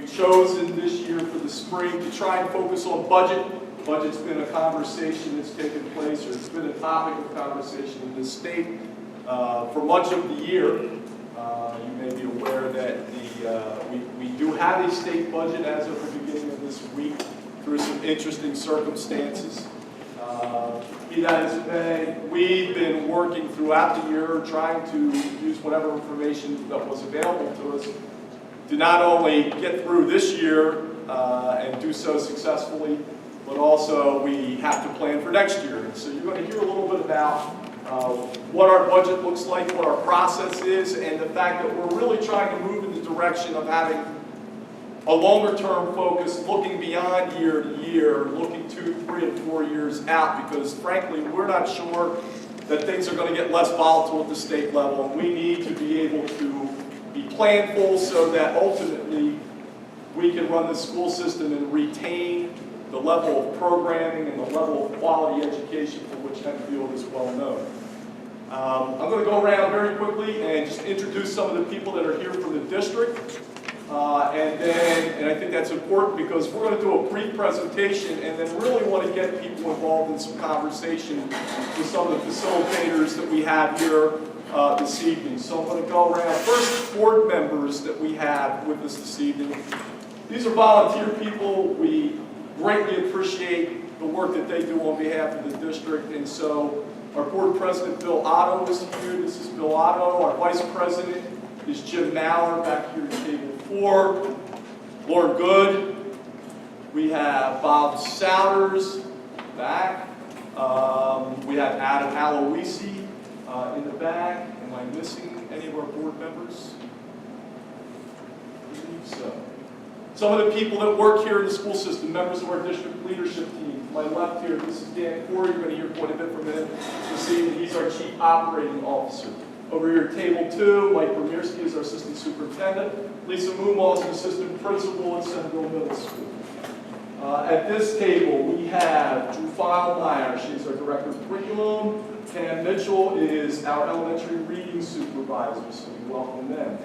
we've chosen this year for the spring to try and focus on budget. Budget's been a conversation that's taken place, or it's been a topic of conversation in this state for much of the year. You may be aware that we do have a state budget as of the beginning of this week through some interesting circumstances. Be that as it may, we've been working throughout the year trying to use whatever information that was available to us to not only get through this year and do so successfully, but also we have to plan for next year. And so you're going to hear a little bit about what our budget looks like, what our process is, and the fact that we're really trying to move in the direction of having a longer-term focus, looking beyond year to year, looking 2, 3, and 4 years out, because frankly, we're not sure that things are going to get less volatile at the state level, and we need to be able to be planful so that ultimately we can run the school system and retain the level of programming and the level of quality education for which Enfield is well known. I'm going to go around very quickly and just introduce some of the people that are here from the district. And I think that's important because we're going to do a brief presentation and then really want to get people involved in some conversation with some of the facilitators that we have here this evening. So I'm going to go around. First, board members that we have with us this evening. These are volunteer people. We greatly appreciate the work that they do on behalf of the district. And so our board president, Bill Otto, is here. This is Bill Otto. Our vice president is Jim Mallard back here at table 4. Lauren Good. We have Bob Souders back. We have Adam Aloisi in the back. Am I missing any of our board members? I believe so. Some of the people that work here in the school system, members of our district leadership team. To my left here, this is Dan Corey. You're going to hear quite a bit from him this evening. He's our chief operating officer. Over here at table 2, Mike Ramirski is our assistant superintendent. Lisa Moomaw is an assistant principal at Centerville Middle School. At this table, we have Drew Feilmeyer. She's our director of curriculum. Pam Mitchell is our elementary reading supervisor, so we welcome them.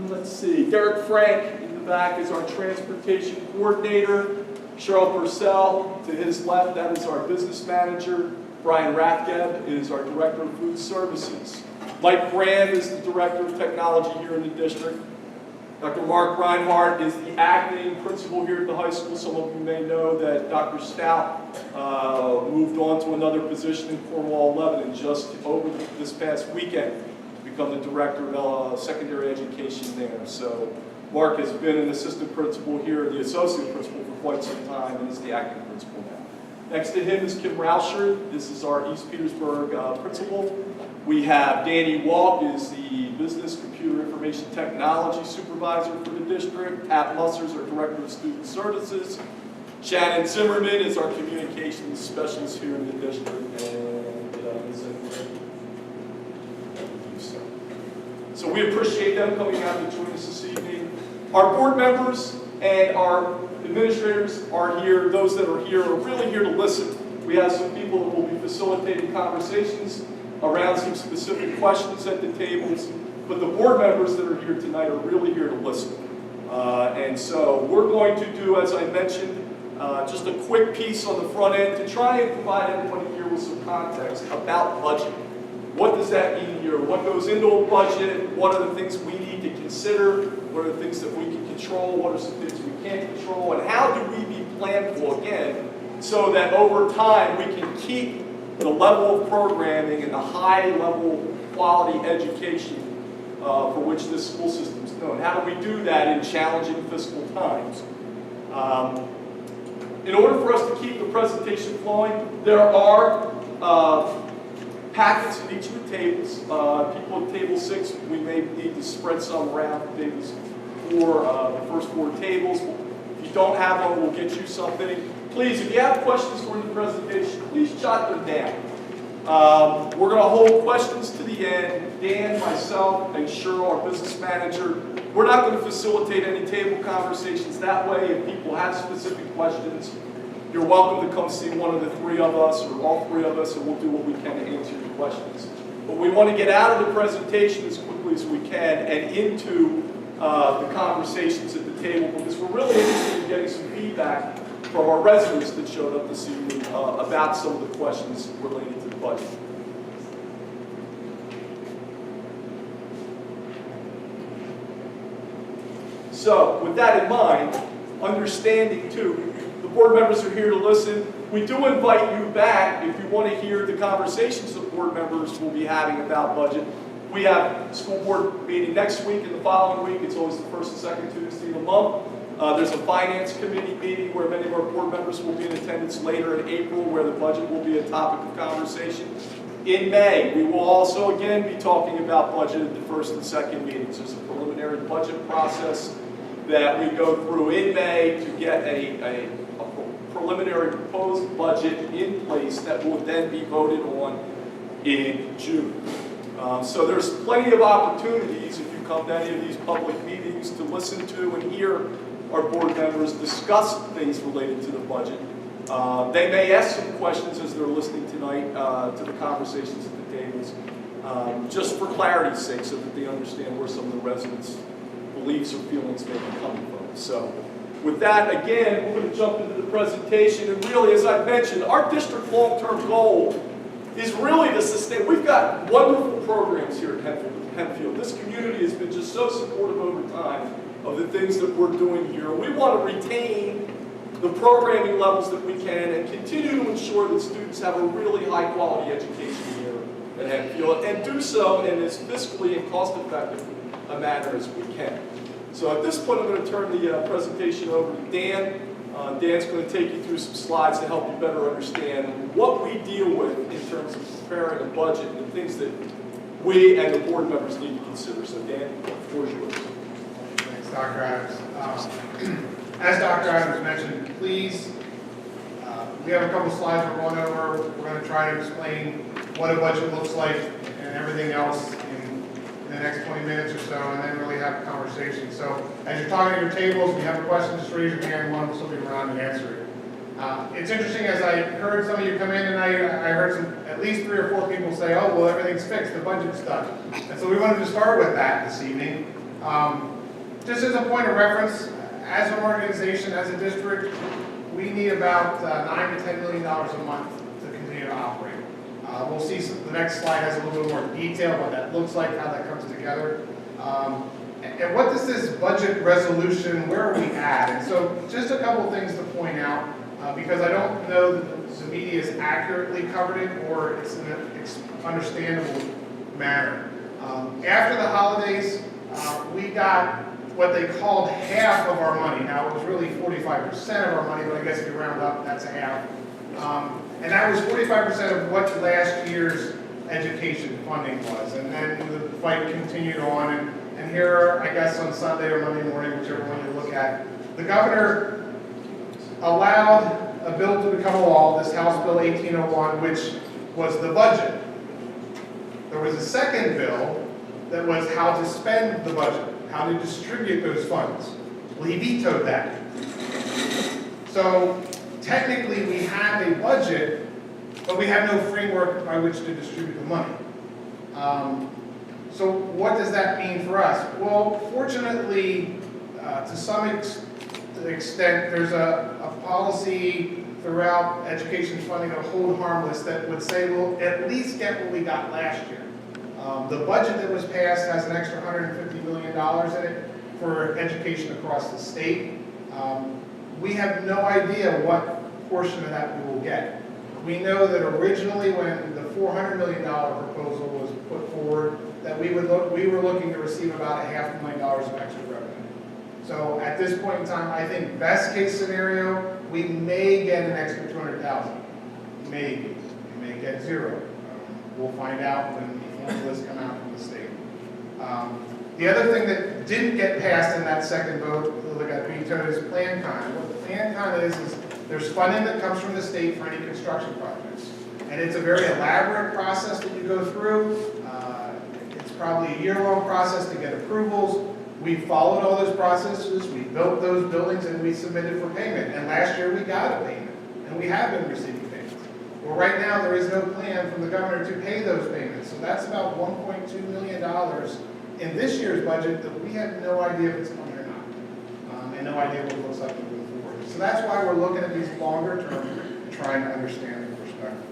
Let's see, Derek Frank in the back is our transportation coordinator. Cheryl Purcell, to his left, that is our business manager. Brian Rathgeb is our director of food services. Mike Brand is the director of technology here in the district. Dr. Mark Reinhardt is the acting principal here at the high school. Some of you may know that Dr. Stout moved on to another position in Cornwall 11 and just over this past weekend become the director of secondary education there. So Mark has been an assistant principal here, the associate principal for quite some time, and is the acting principal now. Next to him is Kim Rauscher. This is our East Petersburg principal. We have Danny Walk, is the business computer information technology supervisor for the district. Pat Musser is our director of student services. Shannon Zimmerman is our communications specialist here in the district. So we appreciate them coming out to join us this evening. Our board members and our administrators are here. Those that are here are really here to listen. We have some people that will be facilitating conversations around some specific questions at the tables. But the board members that are here tonight are really here to listen. And so we're going to do, as I mentioned, just a quick piece on the front end to try and provide everybody here with some context about budget. What does that mean here? What goes into a budget? What are the things we need to consider? What are the things that we can control? What are some things we can't control? And how do we be planful, again, so that over time we can keep the level of programming and the high level quality education for which this school system is known? How do we do that in challenging fiscal times? In order for us to keep the presentation flowing, there are packets at each of the tables. People at table 6, we may need to spread some around for tables 4, the first 4 tables. If you don't have one, we'll get you something. Please, if you have questions during the presentation, please jot them down. We're going to hold questions to the end. Dan, myself, and Cheryl, our business manager, we're not going to facilitate any table conversations that way. If people have specific questions, you're welcome to come see one of the 3 of us or all 3 of us, and we'll do what we can to answer your questions. But we want to get out of the presentation as quickly as we can and into the conversations at the table, because we're really interested in getting some feedback from our residents that showed up this evening about some of the questions related to the budget. So, with that in mind, understanding too, the board members are here to listen. We do invite you back if you want to hear the conversations that board members will be having about budget. We have a school board meeting next week and the following week. It's always the first and second Tuesday of the month. There's a finance committee meeting where many of our board members will be in attendance later in April, where the budget will be a topic of conversation. In May, we will also again be talking about budget at the first and second meetings. There's a preliminary budget process that we go through in May to get a preliminary proposed budget in place that will then be voted on in June. So there's plenty of opportunities if you come to any of these public meetings to listen to and hear our board members discuss things related to the budget. They may ask some questions as they're listening tonight to the conversations at the tables, just for clarity's sake, so that they understand where some of the residents' beliefs or feelings may be coming from. So with that, again, we're going to jump into the presentation. And really, as I mentioned, our district long-term goal is really to sustain. We've got wonderful programs here at Hempfield. This community has been just so supportive over time of the things that we're doing here. We want to retain the programming levels that we can and continue to ensure that students have a really high-quality education here at Hempfield, and do so in as fiscally and cost-effective a manner as we can. So at this point, I'm going to turn the presentation over to Dan. Dan's going to take you through some slides to help you better understand what we deal with in terms of preparing a budget and the things that we and the board members need to consider. So Dan, the floor is yours. Thanks, Dr. Adams. As Dr. Adams mentioned, please, we have a couple slides we're going over. We're going to try to explain what a budget looks like and everything else in the next 20 minutes or so, and then really have a conversation. So as you're talking at your tables, if you have a question, just raise your hand, one will be around and answer it. It's interesting, as I heard some of you come in tonight, I heard at least 3 or 4 people say, oh, well, everything's fixed, the budget's done. And so we wanted to start with that this evening. Just as a point of reference, as an organization, as a district, we need about $9 to $10 million a month to continue to operate. We'll see the next slide has a little bit more detail what that looks like, how that comes together. And what does this budget resolution, where are we at? And so just a couple things to point out, because I don't know that the media has accurately covered it or it's in an understandable manner. After the holidays, we got what they called half of our money. Now, it was really 45% of our money, but I guess if you round up, that's a half. And that was 45% of what last year's education funding was. And then the fight continued on. And here, I guess on Sunday or Monday morning, whichever one you look at, the governor allowed a bill to become a law, this House Bill 1801, which was the budget. There was a second bill that was how to spend the budget, how to distribute those funds. Well, he vetoed that. So technically we have a budget, but we have no framework by which to distribute the money. So what does that mean for us? Well, fortunately, to some extent, there's a policy throughout education funding of hold harmless that would say we'll at least get what we got last year. The budget that was passed has an extra $150 million in it for education across the state. We have no idea what portion of that we will get. We know that originally when the $400 million proposal was put forward, that we were looking to receive about $500,000 of extra revenue. So at this point in time, I think best case scenario, we may get an extra $200,000. Maybe. We may get zero. We'll find out when the formulas come out from the state. The other thing that didn't get passed in that second vote that got vetoed is plan con. What the plan con is there's funding that comes from the state for any construction projects. And it's a very elaborate process that you go through. It's probably a year-long process to get approvals. We followed all those processes, we built those buildings, and we submitted for payment. And last year we got a payment, and we have been receiving payments. Well, right now there is no plan from the governor to pay those payments. So that's about $1.2 million in this year's budget that we have no idea if it's coming or not, and no idea what it looks like moving forward. So that's why we're looking at these longer term and trying to understand the perspective.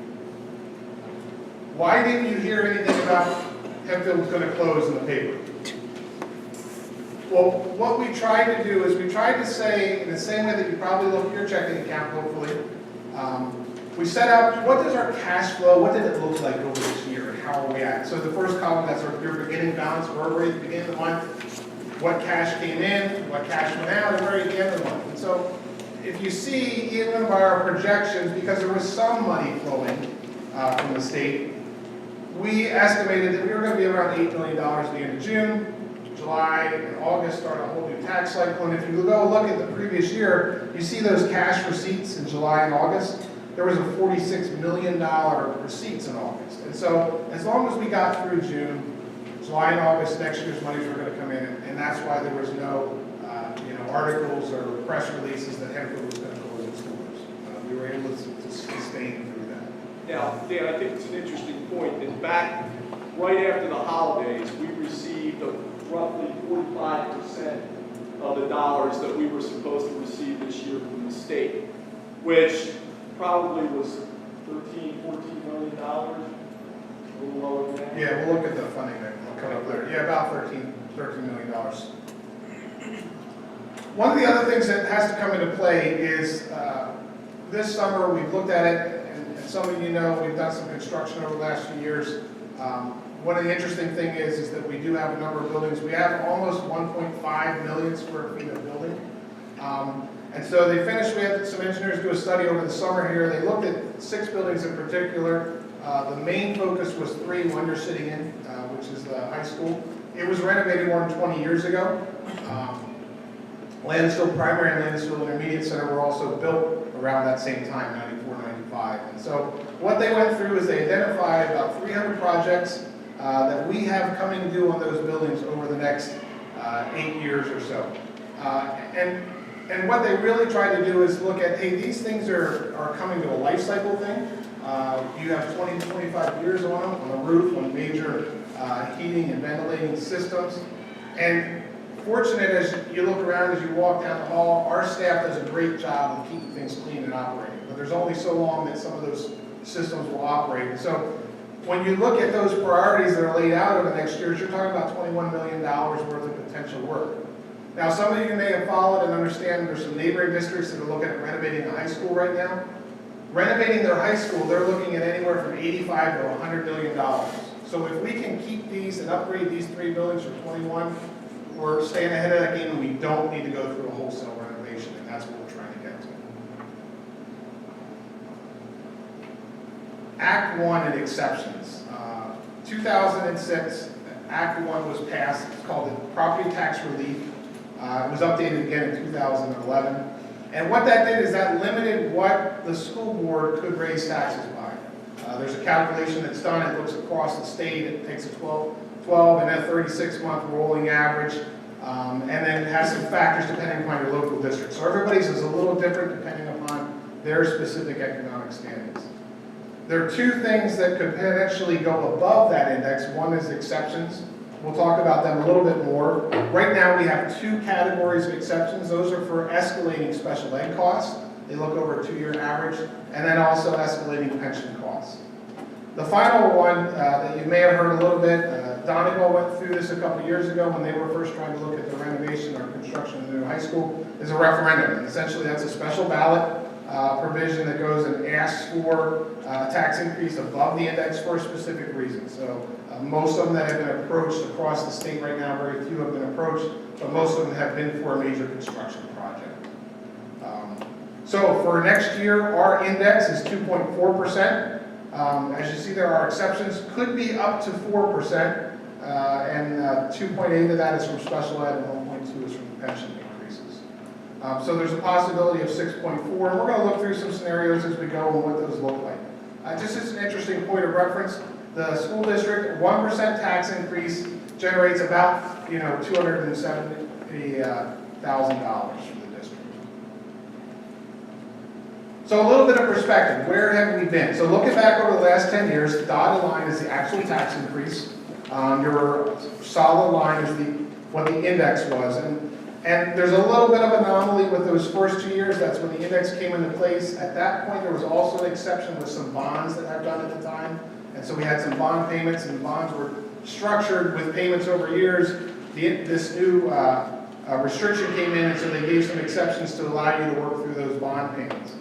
Why didn't you hear anything about Hempfield's going to close in the paper? Well, what we tried to do is we tried to say, in the same way that you probably look at your checking account, hopefully, we set out what does our cash flow, what did it look like over this year, and how are we at? So the first column, that's your beginning balance, where we're at the beginning of the month, what cash came in, what cash went out, and where at the end of the month. And so if you see, even by our projections, because there was some money flowing from the state, we estimated that we were going to be around $8 million at the end of June. July and August start a whole new tax cycle, and if you go look at the previous year, you see those cash receipts in July and August. There was a $46 million receipts in August. And so as long as we got through June, July and August, next year's monies were going to come in, and that's why there was no articles or press releases that Hempfield was going to close its doors. We were able to sustain through that. Now, Dan, I think it's an interesting point that back right after the holidays, we received roughly 45% of the dollars that we were supposed to receive this year from the state, which probably was $13, $14 million, a little lower than that. Yeah, we'll look at the funding that will come up there. Yeah, about $13 million. One of the other things that has to come into play is this summer we've looked at it, and some of you know we've done some construction over the last few years. One of the interesting things is that we do have a number of buildings. We have almost 1.5 million square feet of building. And so they finished, we had some engineers do a study over the summer here. They looked at 6 buildings in particular. The main focus was 3, one you're sitting in, which is the high school. It was renovated more than 20 years ago. Landisville Primary and Landisville Intermediate Center were also built around that same time, 94, 95. And so what they went through is they identified about 300 projects that we have coming due on those buildings over the next 8 years or so. And what they really tried to do is look at, hey, these things are coming to a life cycle thing. You have 20 to 25 years on them, on the roof, on major heating and ventilating systems. And fortunate as you look around, as you walk down the hall, our staff does a great job of keeping things clean and operating. But there's only so long that some of those systems will operate. And so when you look at those priorities that are laid out over the next years, you're talking about $21 million worth of potential work. Now, some of you may have followed and understand there's some neighboring districts that are looking at renovating a high school right now. Renovating their high school, they're looking at anywhere from $85 to $100 million. So if we can keep these and upgrade these 3 buildings for 21, we're staying ahead of that game, and we don't need to go through a wholesale renovation, and that's what we're trying to get to. Act 1 and exceptions. 2006, Act 1 was passed. It's called the Property Tax Relief. It was updated again in 2011. And what that did is that limited what the school board could raise taxes by. There's a calculation that's done. It looks across the state. It takes a 12 and a 36-month rolling average, and then it has some factors depending upon your local district. So everybody's is a little different depending upon their specific economic standings. There are 2 things that could potentially go above that index. One is exceptions. We'll talk about them a little bit more. Right now we have 2 categories of exceptions. Those are for escalating special ed costs. They look over a 2-year average, and then also escalating pension costs. The final one that you may have heard a little bit, Donegal went through this a couple of years ago when they were first trying to look at the renovation or construction of the new high school, is a referendum. And essentially that's a special ballot provision that goes and asks for a tax increase above the index for a specific reason. So most of them that have been approached across the state right now, very few have been approached, but most of them have been for a major construction project. So for next year, our index is 2.4%. As you see, there are exceptions, could be up to 4%, and 2.8 of that is from special ed, and 1.2 is from pension increases. So there's a possibility of 6.4, and we're going to look through some scenarios as we go and what those look like. Just as an interesting point of reference, the school district, 1% tax increase generates about $270,000 for the district. So a little bit of perspective, where have we been? So looking back over the last 10 years, the dotted line is the actual tax increase. Your solid line is what the index was. And there's a little bit of anomaly with those first 2 years. That's when the index came into place. At that point, there was also an exception with some bonds that I've done at the time. And so we had some bond payments, and the bonds were structured with payments over years. This new restriction came in, and so they gave some exceptions to allow you to work through those bond payments.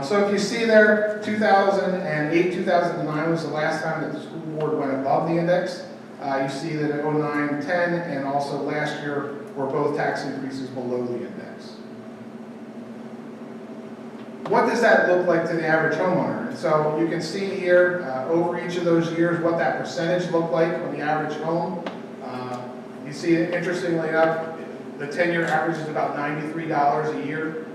So if you see there, 2008, 2009 was the last time that the school board went above the index. You see that in 09, 10, and also last year were both tax increases below the index. What does that look like to the average homeowner? And so you can see here over each of those years what that percentage looked like on the average home. You see, interestingly enough, the 10-year average is about $93 a year.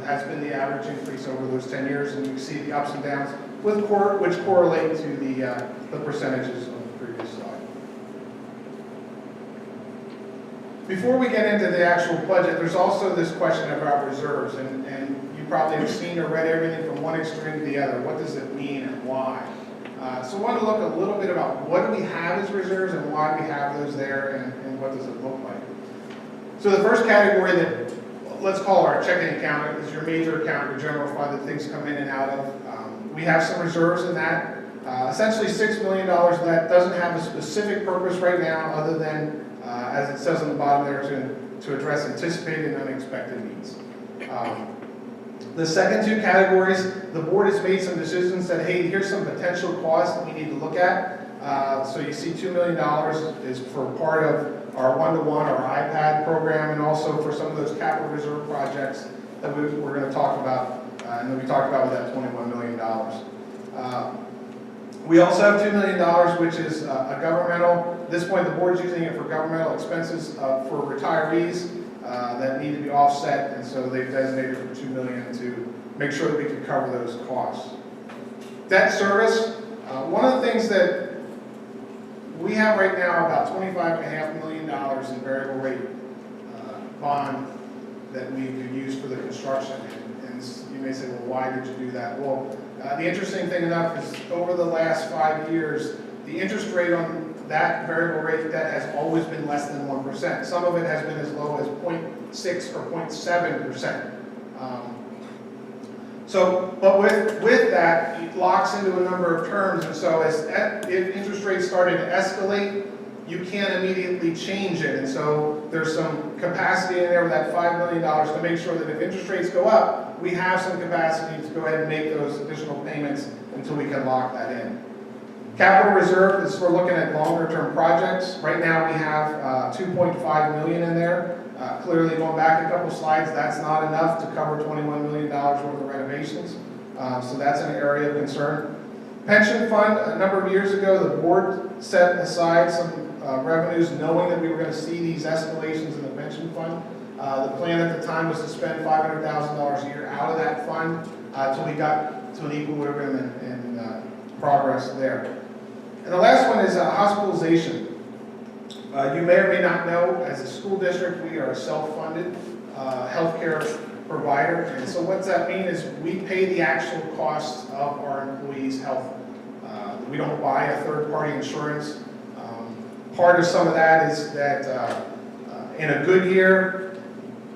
Has been the average increase over those 10 years, and you see the ups and downs which correlate to the percentages on the previous slide. Before we get into the actual budget, there's also this question about reserves, and you probably have seen or read everything from one extreme to the other. What does it mean and why? So I want to look a little bit about what do we have as reserves and why we have those there, and what does it look like. So the first category that let's call our checking account is your major account, your general fund that things come in and out of. We have some reserves in that. Essentially $6 million of that doesn't have a specific purpose right now other than, as it says on the bottom there, to address anticipated and unexpected needs. The second two categories, the board has made some decisions that, hey, here's some potential costs that we need to look at. So you see $2 million is for part of our one-to-one, our iPad program, and also for some of those capital reserve projects that we're going to talk about, and that we talked about with that $21 million. We also have $2 million, which is a governmental. At this point, the board's using it for governmental expenses for retirees that need to be offset, and so they've designated for $2 million to make sure that we can cover those costs. Debt service, one of the things that we have right now about $25.5 million in variable rate bond that we could use for the construction. And you may say, well, why did you do that? Well, the interesting thing enough is over the last 5 years, the interest rate on that variable rate debt has always been less than 1%. Some of it has been as low as 0.6 or 0.7%. But with that, it locks into a number of terms, and so if interest rates started to escalate, you can't immediately change it, and so there's some capacity in there with that $5 million to make sure that if interest rates go up, we have some capacity to go ahead and make those additional payments until we can lock that in. Capital reserve is for looking at longer term projects. Right now we have $2.5 million in there. Clearly, going back a couple slides, that's not enough to cover $21 million worth of renovations. So that's an area of concern. Pension fund, a number of years ago, the board set aside some revenues knowing that we were going to see these escalations in the pension fund. The plan at the time was to spend $500,000 a year out of that fund until we got to an equilibrium and progress there. And the last one is hospitalization. You may or may not know, as a school district, we are a self-funded healthcare provider. And so what that means is we pay the actual costs of our employees' health. We don't buy a third-party insurance. Part of some of that is that in a good year,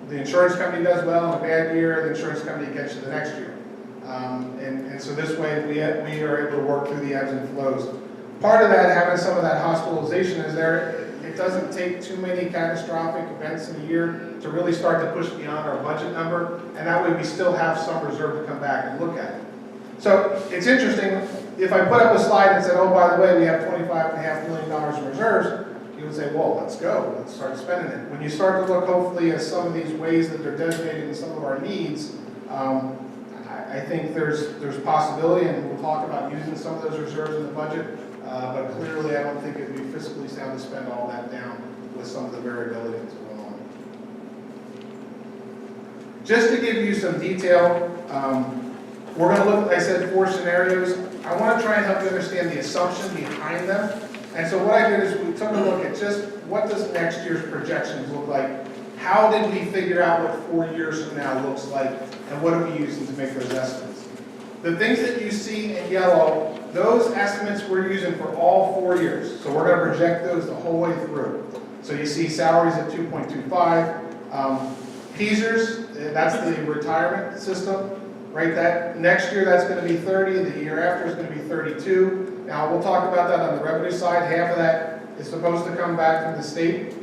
the insurance company does well. In a bad year, the insurance company gets you the next year. And so this way, we are able to work through the ebbs and flows. Part of that, having some of that hospitalization is there. It doesn't take too many catastrophic events in a year to really start to push beyond our budget number, and that way we still have some reserve to come back and look at it. So it's interesting, if I put up a slide and said, oh, by the way, we have $25.5 million in reserves, you would say, well, let's go, let's start spending it. When you start to look, hopefully, at some of these ways that they're designated in some of our needs, I think there's possibility, and we'll talk about using some of those reserves in the budget. But clearly, I don't think it would be fiscally sound to spend all that down with some of the variability that's going on. Just to give you some detail, we're going to look, like I said, 4 scenarios. I want to try and help you understand the assumption behind them. And so what I did is we took a look at just what does next year's projections look like? How did we figure out what 4 years from now looks like? And what are we using to make those estimates? The things that you see in yellow, those estimates we're using for all 4 years. So we're going to project those the whole way through. So you see salaries at 2.25. PSERS, that's the retirement system, right? That next year that's going to be 30. The year after is going to be 32. Now we'll talk about that on the revenue side. Half of that is supposed to come back from the state.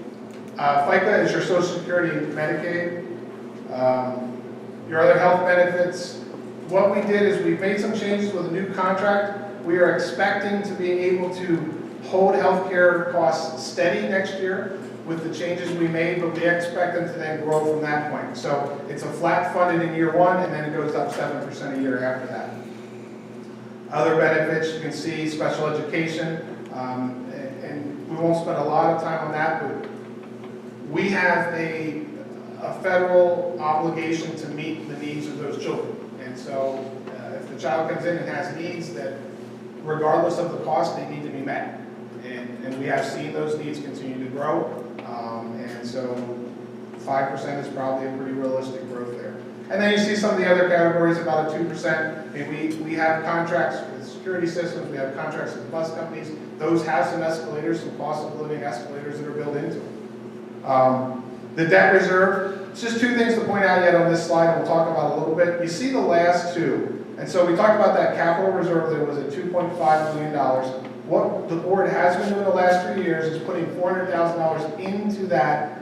FICA is your Social Security and Medicaid. Your other health benefits. What we did is we've made some changes with a new contract. We are expecting to be able to hold healthcare costs steady next year with the changes we made, but we expect them to then grow from that point. So it's a flat funded in year 1, and then it goes up 7% a year after that. Other benefits, you can see special education, and we won't spend a lot of time on that, but we have a federal obligation to meet the needs of those children. And so if the child comes in and has needs that, regardless of the cost, they need to be met. And we have seen those needs continue to grow. And so 5% is probably a pretty realistic growth there. And then you see some of the other categories, about a 2%. I mean, we have contracts with security systems, we have contracts with bus companies. Those have some escalators, some cost of living escalators that are built into them. The debt reserve, it's just 2 things to point out yet on this slide, and we'll talk about a little bit. You see the last 2. And so we talked about that capital reserve that was at $2.5 million. What the board has been doing the last 3 years is putting $400,000 into that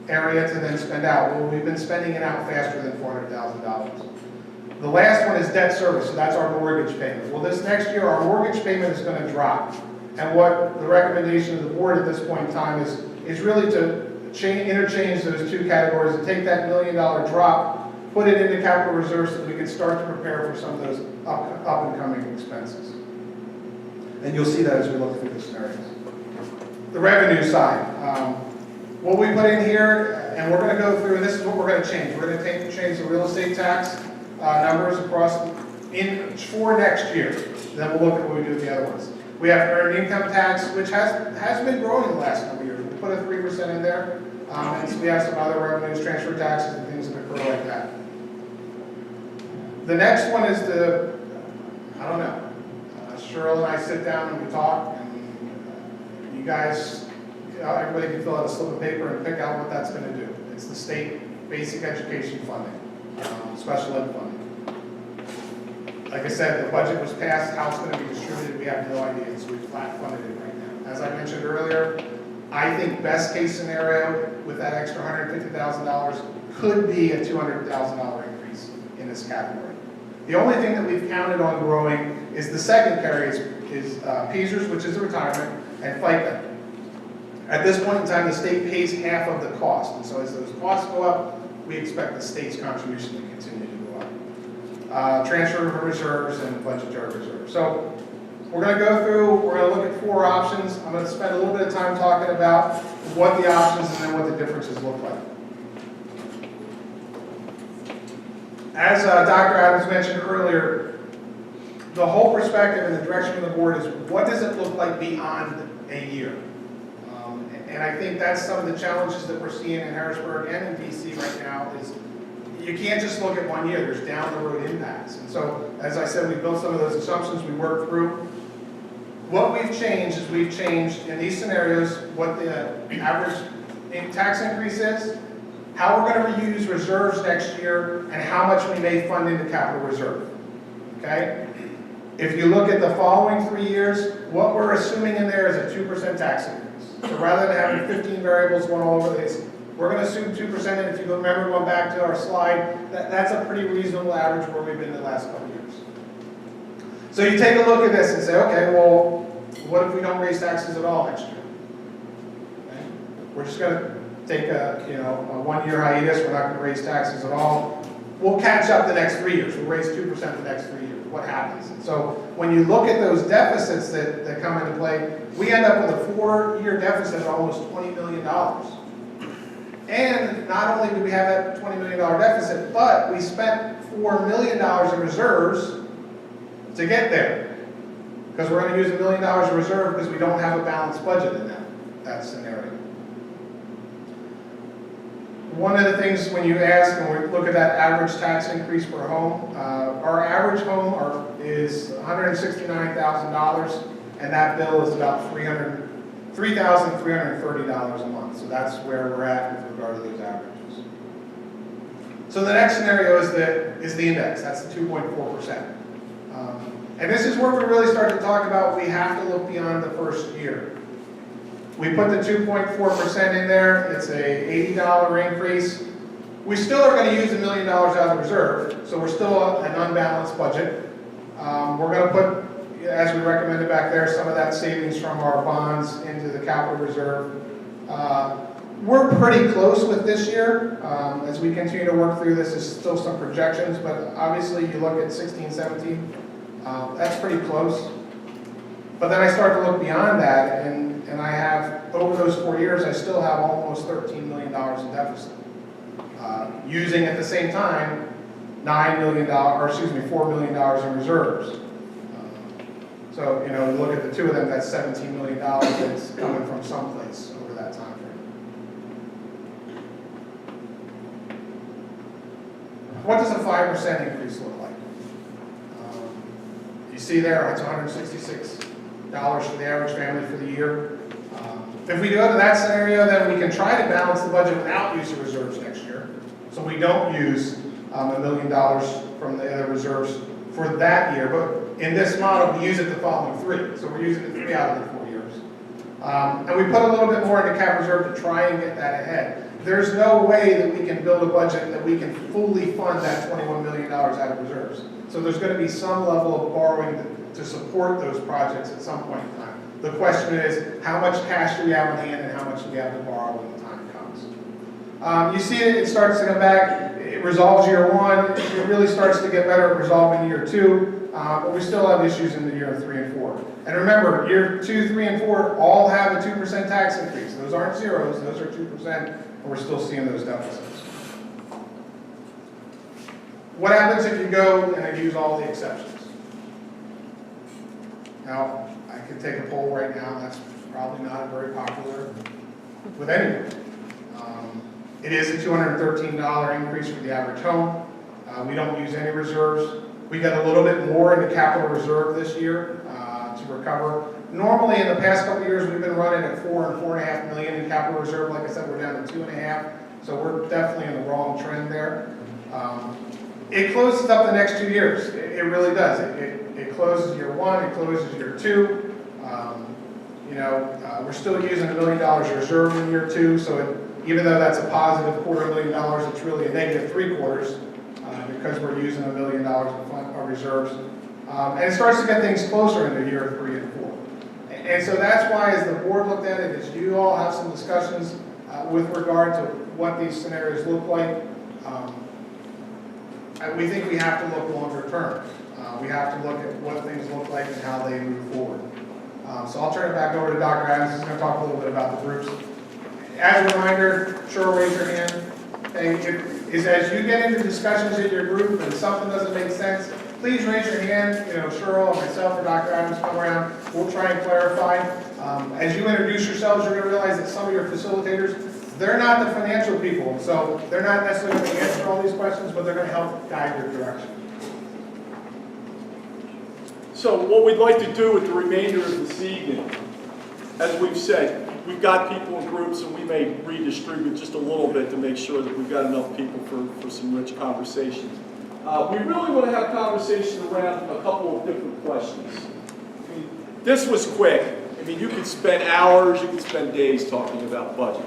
area to then spend out. Well, we've been spending it out faster than $400,000. The last one is debt service, so that's our mortgage payment. Well, this next year, our mortgage payment is going to drop. And what the recommendation of the board at this point in time is really to interchange those 2 categories and take that $1 million drop, put it into capital reserves so that we can start to prepare for some of those up and coming expenses. And you'll see that as we look through the scenarios. The revenue side. What we put in here, and we're going to go through, and this is what we're going to change. We're going to change the real estate tax numbers across for next year. Then we'll look at what we do with the other ones. We have earned income tax, which has been growing the last couple of years. We put a 3% in there. And so we have some other revenues, transfer taxes, and things that occur like that. The next one is the, I don't know. Cheryl and I sit down and we talk, and you guys, everybody can fill out a slip of paper and pick out what that's going to do. It's the state basic education funding, special ed funding. Like I said, the budget was passed, how it's going to be distributed, we have no idea, so we flat funded it right now. As I mentioned earlier, I think best case scenario with that extra $150,000 could be a $200,000 increase in this category. The only thing that we've counted on growing is the second carry is PSERS, which is a retirement, and FICA. At this point in time, the state pays half of the cost, and so as those costs go up, we expect the state's contribution to continue to go up. Transfer of reserves and budgetary reserves. So we're going to go through, we're going to look at 4 options. I'm going to spend a little bit of time talking about what the options and then what the differences look like. As Dr. Adams mentioned earlier, the whole perspective and the direction of the board is what does it look like beyond a year? And I think that's some of the challenges that we're seeing in Harrisburg and in DC right now is you can't just look at 1 year, there's down the road impacts. And so, as I said, we built some of those assumptions, we worked through. What we've changed is we've changed in these scenarios what the average tax increase is, how we're going to reuse reserves next year, and how much we may fund into capital reserve. Okay? If you look at the following 3 years, what we're assuming in there is a 2% tax increase. So rather than having 15 variables going all over the place, we're going to assume 2%, and if you remember going back to our slide, that's a pretty reasonable average where we've been the last couple of years. So you take a look at this and say, okay, well, what if we don't raise taxes at all next year? Okay? We're just going to take a 1 year hiatus, we're not going to raise taxes at all. We'll catch up the next 3 years. We'll raise 2% the next 3 years. What happens? And so when you look at those deficits that come into play, we end up with a 4-year deficit of almost $20 million. And not only do we have that $20 million deficit, but we spent $4 million in reserves to get there. Because we're going to use $1 million in reserve because we don't have a balanced budget in that scenario. one of the things when you ask and we look at that average tax increase per home, our average home is $169,000, and that bill is about $3,330 a month. So that's where we're at with regard to those averages. So the next scenario is the index. That's the 2.4%. And this is where we really start to talk about we have to look beyond the first year. We put the 2.4% in there. It's a $80 increase. We still are going to use $1 million out of the reserve, so we're still an unbalanced budget. We're going to put, as we recommended back there, some of that savings from our bonds into the capital reserve. We're pretty close with this year. As we continue to work through this, there's still some projections, but obviously you look at 16, 17, that's pretty close. But then I start to look beyond that, and I have, over those 4 years, I still have almost $13 million in deficit. Using at the same time, $4 million in reserves. So, you know, look at the two of them, that's $17 million that's coming from someplace over that time frame. What does a 5% increase look like? You see there, it's $166 for the average family for the year. If we go to that scenario, then we can try to balance the budget without use of reserves next year. So we don't use $1 million from the other reserves for that year. But in this model, we use it the following 3. So we're using it 3 out of the 4 years. And we put a little bit more into cap reserve to try and get that ahead. There's no way that we can build a budget that we can fully fund that $21 million out of reserves. So there's going to be some level of borrowing to support those projects at some point in time. The question is, how much cash do we have on hand and how much do we have to borrow when the time comes? You see it starts to come back. It resolves year 1. It really starts to get better at resolving year 2. But we still have issues in the year 3 and 4. And remember, year 2, 3, and 4 all have a 2% tax increase. Those aren't zeros, those are 2%, and we're still seeing those deficits. What happens if you go and use all the exceptions? Now, I could take a poll right now, that's probably not very popular with anyone. It is a $213 increase for the average home. We don't use any reserves. We got a little bit more in the capital reserve this year to recover. Normally, in the past couple of years, we've been running at $4 and $4.5 million in capital reserve. Like I said, we're down to $2.5, so we're definitely in the wrong trend there. It closes up the next 2 years. It really does. It closes year 1. It closes year 2. We're still using $1 million reserve in year 2. So even though that's a positive $250,000, it's really a negative 3/4 because we're using $1 million of reserves. And it starts to get things closer into year 3 and 4. And so that's why, as the board looked at it, as you all have some discussions with regard to what these scenarios look like. We think we have to look longer term. We have to look at what things look like and how they move forward. So I'll turn it back over to Dr. Adams, who's going to talk a little bit about the groups. As a reminder, sure, raise your hand. And as you get into discussions in your group and something doesn't make sense, please raise your hand. Cheryl or myself or Dr. Adams come around. We'll try and clarify. As you introduce yourselves, you're going to realize that some of your facilitators, they're not the financial people, so they're not necessarily going to answer all these questions, but they're going to help guide your direction. So what we'd like to do with the remainder of this evening, as we've said, we've got people in groups and we may redistribute just a little bit to make sure that we've got enough people for some rich conversation. We really want to have conversation around a couple of different questions. This was quick. You could spend hours, you could spend days talking about budget.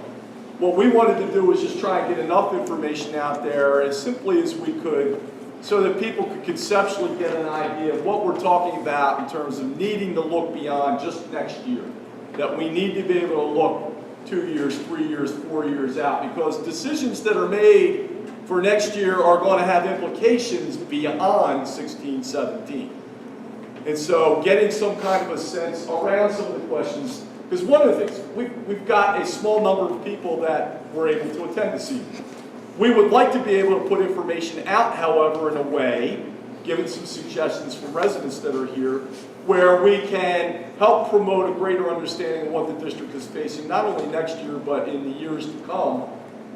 What we wanted to do was just try and get enough information out there as simply as we could so that people could conceptually get an idea of what we're talking about in terms of needing to look beyond just next year. That we need to be able to look 2 years, 3 years, 4 years out, because decisions that are made for next year are going to have implications beyond 16, 17. And so getting some kind of a sense around some of the questions, because one of the things, we've got a small number of people that were able to attend this evening. We would like to be able to put information out, however, in a way, given some suggestions from residents that are here, where we can help promote a greater understanding of what the district is facing, not only next year, but in the years to come,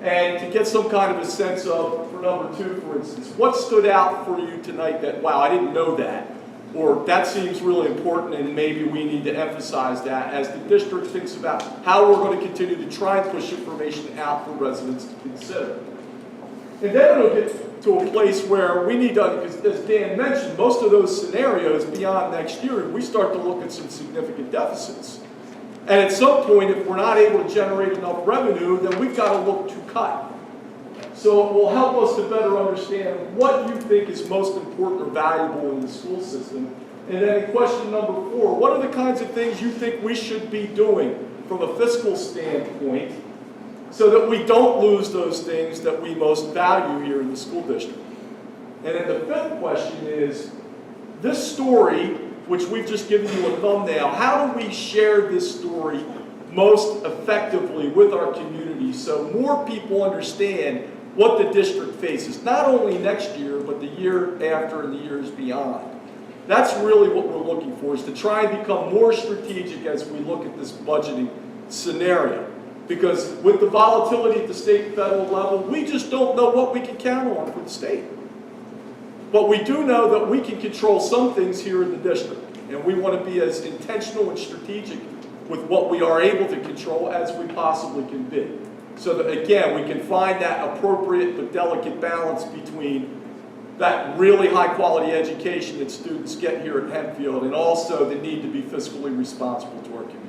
and to get some kind of a sense of, for number 2, for instance, what stood out for you tonight that, wow, I didn't know that, or that seems really important and maybe we need to emphasize that as the district thinks about how we're going to continue to try and push information out for residents to consider. And then it'll get to a place where we need to, because as Dan mentioned, most of those scenarios beyond next year, we start to look at some significant deficits. And at some point, if we're not able to generate enough revenue, then we've got to look to cut. So it will help us to better understand what you think is most important or valuable in the school system. And then question number 4, what are the kinds of things you think we should be doing from a fiscal standpoint so that we don't lose those things that we most value here in the school district? And then the 5th question is, this story, which we've just given you a thumbnail, how do we share this story most effectively with our community so more people understand what the district faces, not only next year, but the year after and the years beyond? That's really what we're looking for, is to try and become more strategic as we look at this budgeting scenario. Because with the volatility at the state and federal level, we just don't know what we can count on for the state. But we do know that we can control some things here in the district. And we want to be as intentional and strategic with what we are able to control as we possibly can be. So that, again, we can find that appropriate but delicate balance between that really high-quality education that students get here at Hempfield and also the need to be fiscally responsible to our community.